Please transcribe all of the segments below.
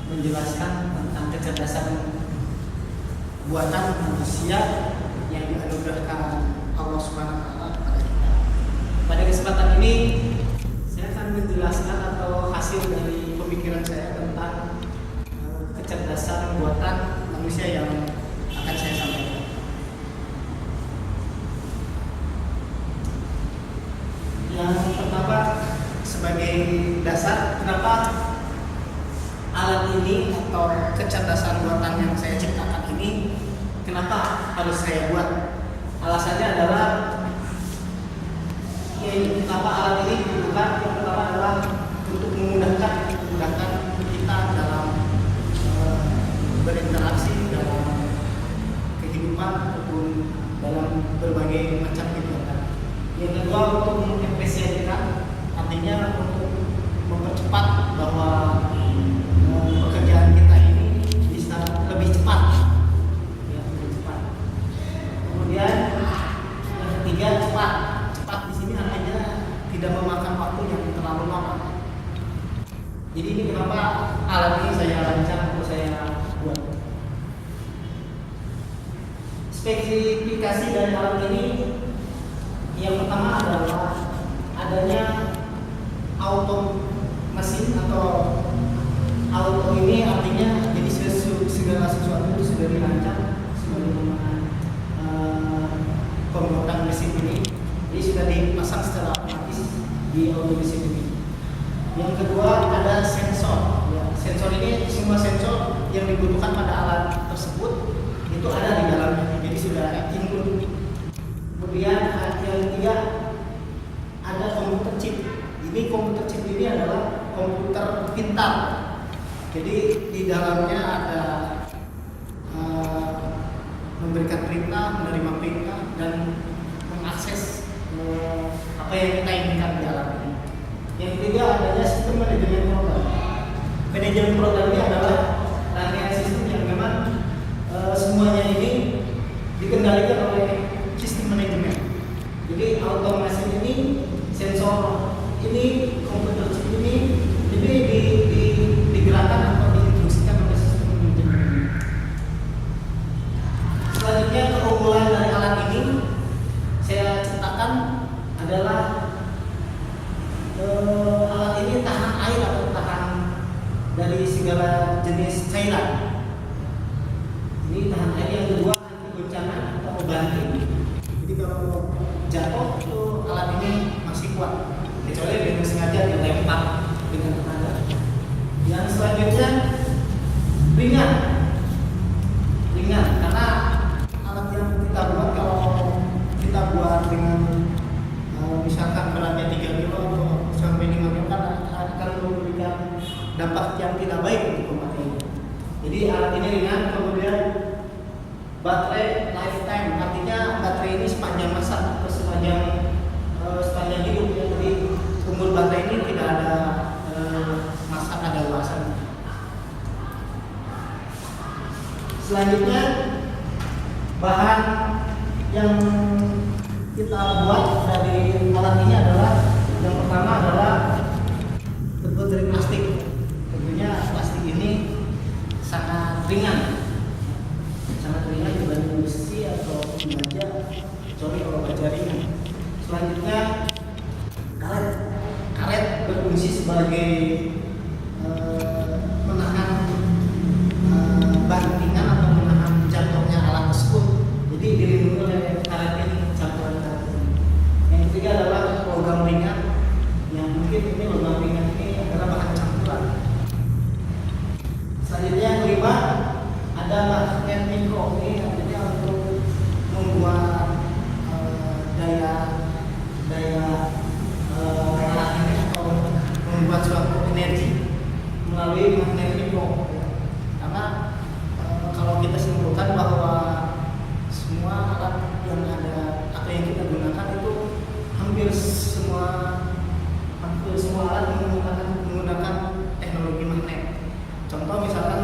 menjelaskan tentang kecerdasan buatan manusia yang dianugerahkan Allah Subhanahu wa taala kepada kita. Pada kesempatan ini saya akan menjelaskan atau hasil dari pemikiran saya tentang kecerdasan buatan manusia yang akan saya sampaikan. Yang pertama, sebagai dasar, kenapa alat ini atau kecerdasan buatan yang saya ciptakan ini kenapa harus saya buat? Alasannya adalah kenapa alat ini dibutuhkan. Yang pertama adalah untuk memudahkan kita dalam berinteraksi dalam kehidupan ataupun dalam berbagai macam kegiatan. Yang kedua, untuk mengefisienkan, artinya untuk mempercepat bahwa pekerjaan kita ini bisa lebih cepat, ya, lebih cepat. Kemudian yang ketiga, cepat di sini artinya tidak memakan waktu yang terlalu lama. Jadi ini kenapa alat ini saya rancang atau saya buat. Spesifikasi dari alat ini yang pertama adalah adanya auto mesin atau auto ini artinya jadi segala sesuatu itu sudah dirancang sebagaimana pembuatan mesin ini, jadi sudah dipasang secara otomatis di auto mesin ini. Yang kedua ada sensor. Ya, sensor ini semua sensor yang dibutuhkan pada alat tersebut itu ada di dalamnya, jadi sudah include. Kemudian yang ketiga ada komputer chip. Ini komputer chip ini adalah komputer pintar. Jadi di dalamnya ada memberikan perintah, menerima perintah, dan mengakses apa yang kita inginkan di dalam ini. Yang ketiga adanya sistem manajemen program. Manajemen program ini adalah rangkaian sistem yang memang semuanya ini dikendalikan oleh sistem manajemen. Jadi automasi ini, sensor ini, komputer chip ini digerakkan atau diinstruksikan oleh sistem manajemen. Selanjutnya, keunggulan dari alat ini saya ciptakan adalah alat ini tahan air atau tahan dari segala jenis cairan. Ini tahan air. Yang kedua, anti goncangan atau banting. Jadi kalau jatuh itu alat ini masih kuat, kecuali dengan sengaja dilempar dengan tenaga. Yang selanjutnya ringan karena alat yang kita buat, kalau kita buat dengan misalkan beratnya 3 kilo atau sampai 5 kilo kan akan memberikan dampak yang tidak baik untuk pemakaian. Jadi alat ini ringan. Kemudian baterai lifetime, artinya baterai ini sepanjang masa atau sepanjang hidup. Jadi umur baterai ini tidak ada masa kadaluarsa. Selanjutnya, bahan yang kita buat dari alat ini adalah, yang pertama adalah terbuat dari plastik. Tentunya plastik ini sangat ringan dibanding besi atau baja. Sorry kalau baja ringan. Selanjutnya karet berfungsi sebagai menahan bantingan atau menahan jatuhnya alat tersebut. Jadi dilindungi oleh karet ini, campuran karet ini. Yang ketiga adalah logam ringan, yang mungkin ini logam ringan ini adalah bahan campuran. Selanjutnya yang kelima ada magnet mikro. Ini artinya untuk membuat daya alat ini atau membuat suatu energi melalui magnet mikro. Karena kalau kita simpulkan bahwa semua alat yang ada atau yang kita gunakan itu hampir semua alat menggunakan teknologi magnet. Contoh misalkan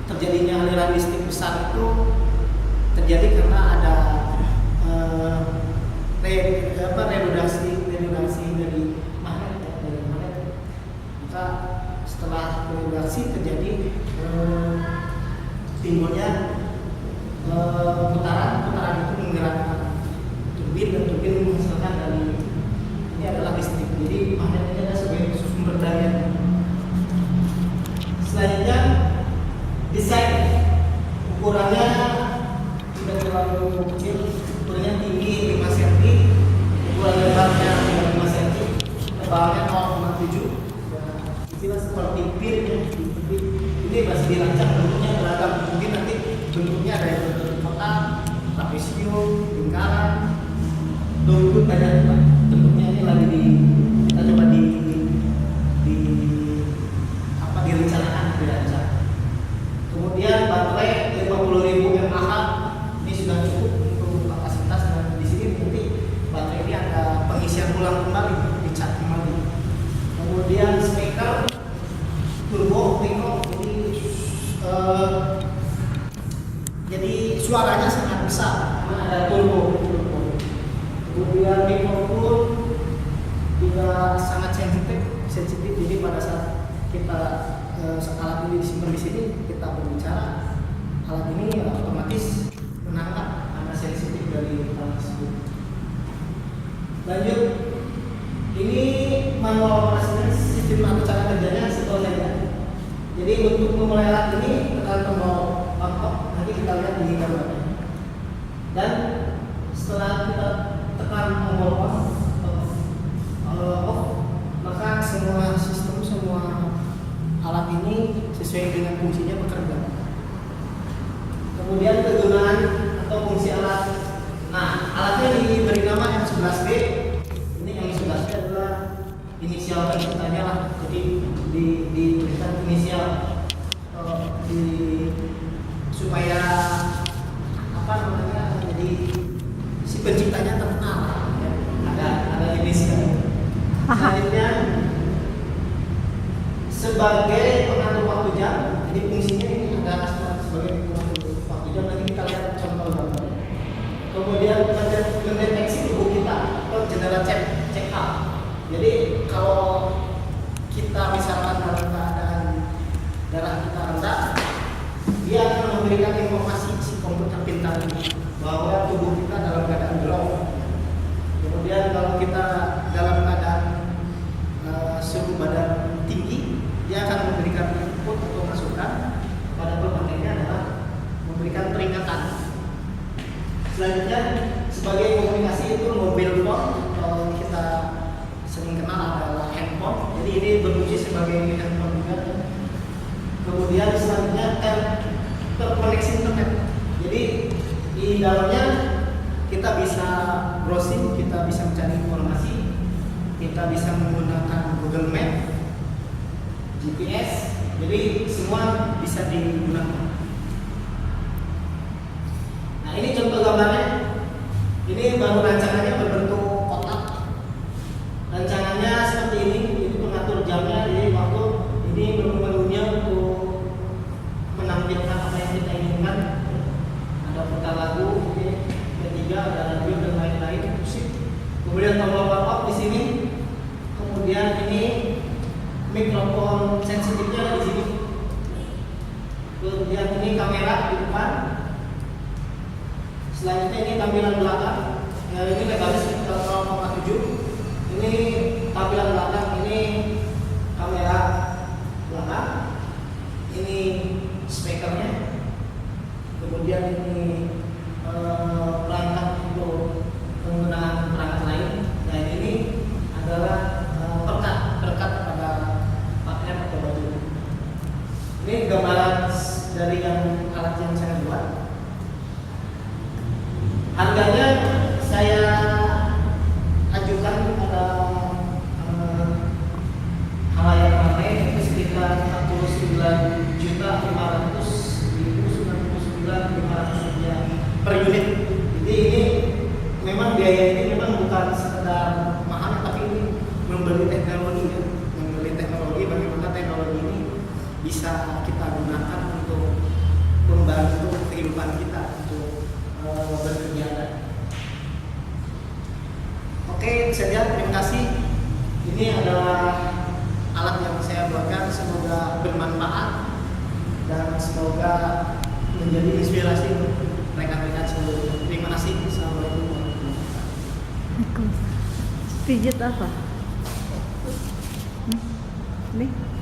terjadinya aliran listrik besar itu terjadi karena ada redundasi dari magnet, Maka Setelah reaksi terjadi timbulnya putaran itu menggerakkan turbin, dan turbin menghasilkan dari ini adalah listrik. Jadi magnet ini adalah sebagai sumber daya. Selanjutnya desain, ukurannya tidak terlalu kecil, ukurannya tinggi 5 cm, ukuran lebarnya 5 cm, tebalnya 0,7. Istilah seperti pin ya, ini masih dirancang, bentuknya beragam. Mungkin nanti bentuknya ada yang bentuk kotak, trapesium, lingkaran, dulu banyak bentuknya. Ini lagi kita coba direncanakan, dirancang. Kemudian baterai 50.000 mAh, ini sudah cukup untuk kapasitas, dan di sini nanti baterai ini ada pengisian ulang kembali, dicat kembali. Kemudian speaker turbo pico, jadi suaranya sangat besar karena ada turbo. Kemudian mikrofon juga sangat sensitif. Jadi pada saat kita alat ini disimpan di sini, kita berbicara, alat ini otomatis menangkap karena sensitif dari hal tersebut. Lanjut, ini manual operasinya, sistem atau cara kerjanya setahu saya. Jadi untuk memulai alat ini tekan tombol on/off, nanti kita lihat di gambarnya. Dan setelah kita tekan tombol off, maka semua sistem, semua alat ini sesuai dengan fungsinya bekerja. Kemudian kegunaan atau fungsi alat. Nah, alatnya diberi nama M11B. Ini M11B adalah inisial penciptanya lah. Jadi diberikan inisial supaya apa namanya? Jadi si penciptanya terkenal. Ya. Ada inisial. Selanjutnya sebagai pengatur waktu jam. Jadi fungsinya ini adalah sebagai pengatur waktu jam. Nanti kita lihat contoh gambarnya. Kemudian mendeteksi tubuh kita atau general check up. Jadi kalau kita misalkan dalam keadaan darah kita rendah, dia akan memberikan informasi si komputer pintar ini bahwa tubuh kita dalam keadaan drop. Kemudian kalau kita dalam keadaan suhu badan tinggi, dia akan memberikan input atau masukan pada pemakainya adalah memberikan peringatan. Selanjutnya sebagai komunikasi itu mobile phone, kalau kita sering kenal adalah handphone. Jadi ini berfungsi sebagai handphone juga. Kemudian selanjutnya terkoneksi internet. Jadi di dalamnya kita bisa browsing, kita bisa mencari informasi, kita bisa menggunakan Google Map, GPS. Jadi semua bisa digunakan. Nah, ini contoh gambarnya. Ini baru rancangannya berbentuk kotak. Rancangannya seperti ini. Ini pengatur jamnya. Jadi waktu ini menu-menunya untuk menampilkan apa yang kita inginkan. Ada putar lagu, ketiga ada radio dan lain-lain, musik. Kemudian tombol power off di sini. Kemudian ini mikrofon sensitifnya di sini. Kemudian ini kamera di depan. Selanjutnya ini tampilan belakang. Ya, ini lebarnya sekitar 0,7. Ini tampilan belakang, ini kamera belakang. Ini speakernya. Kemudian ini perangkat untuk penggunaan perangkat lain. Dan ini adalah perekat pada pakaian atau baju. Ini gambaran dari alat yang saya buat. Harganya saya ajukan kepada halayak ramai, itu sekitar 49.500.999 rupiah per unit. Jadi ini memang biaya ini memang bukan sekedar mahal, tapi ini membeli teknologi ya. Membeli teknologi, bagaimana teknologi ini bisa kita gunakan untuk membantu kehidupan kita untuk berkegiatan. Oke, saja, terima kasih. Ini adalah alat yang saya buatkan, semoga semoga bermanfaat dan semoga menjadi inspirasi untuk rekan-rekan seluruhnya. Terima kasih. Assalamualaikum warahmatullahi wabarakatuh. Pijit apa? Nih.